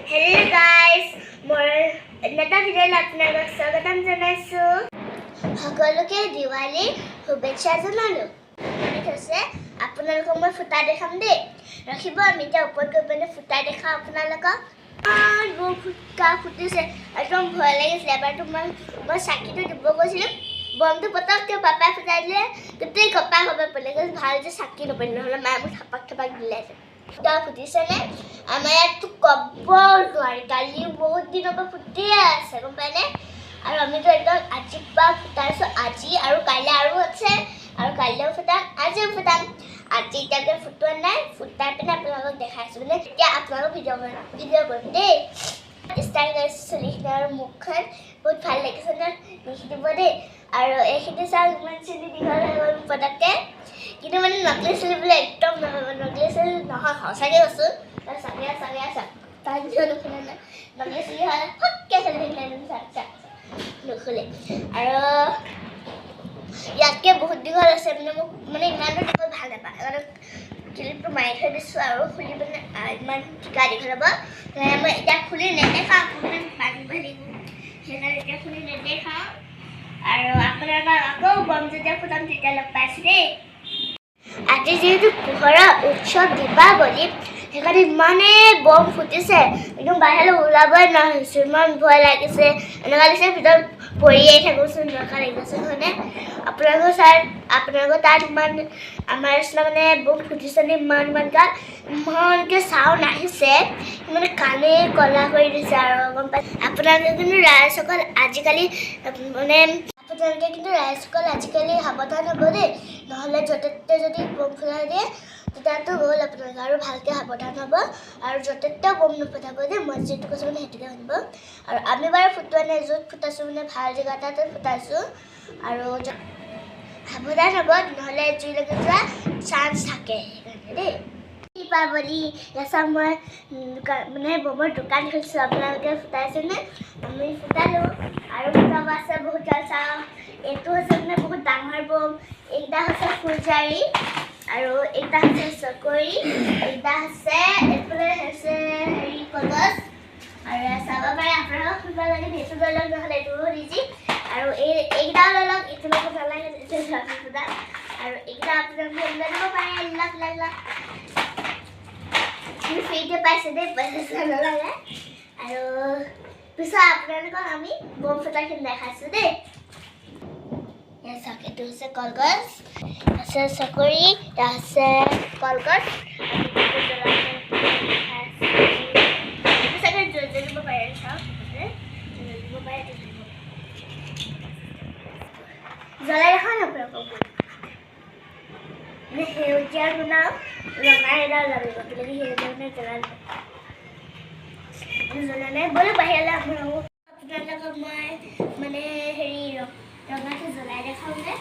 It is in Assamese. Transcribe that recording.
Hello guys, more another video আপোনালোকক স্বাগতম জনাইছো। সকলোকে দিৱালী শুভেচ্ছা জনালো। আছে আপোনালোকক মই ফুটা দেখাম দেই। ৰাখিব আমি এতিয়া ওপৰত গৈ পেলাই ফুটা দেখাম আপোনালোকক। ফুটা ফুটিছে একদম ভয় লাগিছে। এবাৰটো মই চাকিটো দিব গৈছিলোঁ। বমটো পটককৈ পাপাই ফুটাই দিলে গোটেই কপা কপা পৰিলে। ভাল যে চাকি নপৰিলে, নহ'লে মায়ে মোক থাপাক থাপাক দিলে। ফুটা ফুটিছেনে? আমাৰ ইয়াততো ক'ব নোৱাৰি, কালি বহুত দিনৰ পৰা ফুটিয়ে আছে, গম পায়নে? আৰু আমিতো একদম আজিৰ পৰা ফুটাইছোঁ। আজি আৰু কাইলৈ আৰু আছে, আৰু কাইলৈও ফুটাম, আজিও ফুটাম। আজি এতিয়ালৈকে ফুটোৱা নাই, ফুটাই পিনে আপোনালোকক দেখাইছোঁ। মানে এতিয়া আপোনালোকক ভিডিঅ' কৰিম দেই। ষ্টাইল কৰিছোঁ চুলিখিনি আৰু মুখখন বহুত ভাল লাগিছে ন, লিখি দিব দেই। আৰু এইখিনি চাওক ইমান চুলি দীঘল হৈ গ'ল পটককৈ, কিন্তু মানে নকলি চুলি বোলে একদম নহয়, নকলি চুলি নহয়, সঁচাকৈ কৈছোঁ। চাগে চাওক তাৰ ভিডিঅ' নুখুলে নাই, নকলি চুলি হ'লে ফটকৈ চুলি চাওক নুখুলে। আৰু ইয়াতকৈ বহুত দীঘল আছে, মানে মোক মানে ইমানো দীঘল ভাল নাপায়, মানে ক্লিপটো মাৰি থৈ দিছোঁ আৰু খুলি পিনে ইমান টিকা দীঘল হ'ব। মই এতিয়া খুলি নেদেখাওঁ, বান্ধিব লাগিব, সেইকাৰণে এতিয়া খুলি নেদেখাওঁ। আৰু আপোনালোকক আকৌ বম যেতিয়া ফুটাম তেতিয়া লগ পাইছোঁ দেই। আজি যিহেতু পোহৰৰ উৎসৱ দীপাৱলী, সেইকাৰণে ইমানেই বম ফুটিছে, একদম বাহিৰলৈ ওলাবই নোৱাৰিছোঁ, ইমান ভয় লাগিছে। এনেকুৱা লাগিছে ভিতৰত পৰিয়েই থাকোঁচোন, এনেকুৱা লাগিছে হয়নে? আপোনালোকৰ তাত ইমান আমাৰ নিচিনা মানে বম ফুটিছেনে? ইমান গাত ইমানকৈ চাউণ্ড আহিছে, মানে কাণে কলা কৰি দিছে আৰু গম পাই। আপোনালোকে কিন্তু ৰাইজসকল আজিকালি সাৱধান হ'ব দেই, নহ'লে য'তে ত'তে যদি বম ফুটাই দিয়ে তেতিয়াতো হ'ল আপোনালোকে, আৰু ভালকৈ সাৱধান হ'ব আৰু য'তে ত'তে বম নুফুটাব দেই। মই যিটো কৈছোঁ মানে সেইটোকে শুনিব। আৰু আমি বাৰু ফুটোৱা নাই, য'ত ফুটাইছোঁ মানে ভাল জেগা এটাতে ফুটাইছোঁ, আৰু সাৱধান হ'ব, নহ'লে জুই লাগি যোৱা চান্স থাকে সেইকাৰণে দেই। দীপাৱলী চাওক, মই মানে বমৰ দোকান খুলিছোঁ। আপোনালোকে ফুটাইছেনে? আমি ফুটালোঁ আৰু ফুটাব আছে বহুত। চাওক এইটো হৈছে মানে বহুত ডাঙৰ বম, এইকেইটা হৈছে ফুলজাৰি, আৰু এইকেইটা হৈছে চকৰি, এইকেইটা হৈছে এইফালে হৈছে হেৰি কলগছ। আৰু চাব পাৰে আপোনালোকক ফুটিব লাগে, সেইটো লৈ লওক, নহ'লে এইটো ইজি। আৰু এইকেইটাও লৈ লওক, এইটো ল'ব নালাগে, এইটো ফুটা। আৰু এইকেইটা আপোনালোকে লৈ ল'ব পাৰে, লওক ফ্ৰীতে পাইছে দেই, পইচা নালাগে। আৰু পিছত আপোনালোকক আমি বম ফুটাখিনি দেখাইছোঁ দেই। চাওক এইটো হৈছে কলগছ, আছে চকৰি, এটা আছে কলগছ, চাগে জ্বলিব পাৰে। চাওক জ্বলিব পাৰে, জ্বলাই দেখাওঁ নে আপোনালোকক? মানে সেউজীয়া বনাওঁ, ৰঙা এডাল জ্বলিব, বেলেগ সেউজীয়া মানে জ্বলা নাই। ব'লো বাহিৰলৈ আপোনালোকক মই মানে হেৰি ৰঙাটো জ্বলাই দেখাওঁ যে।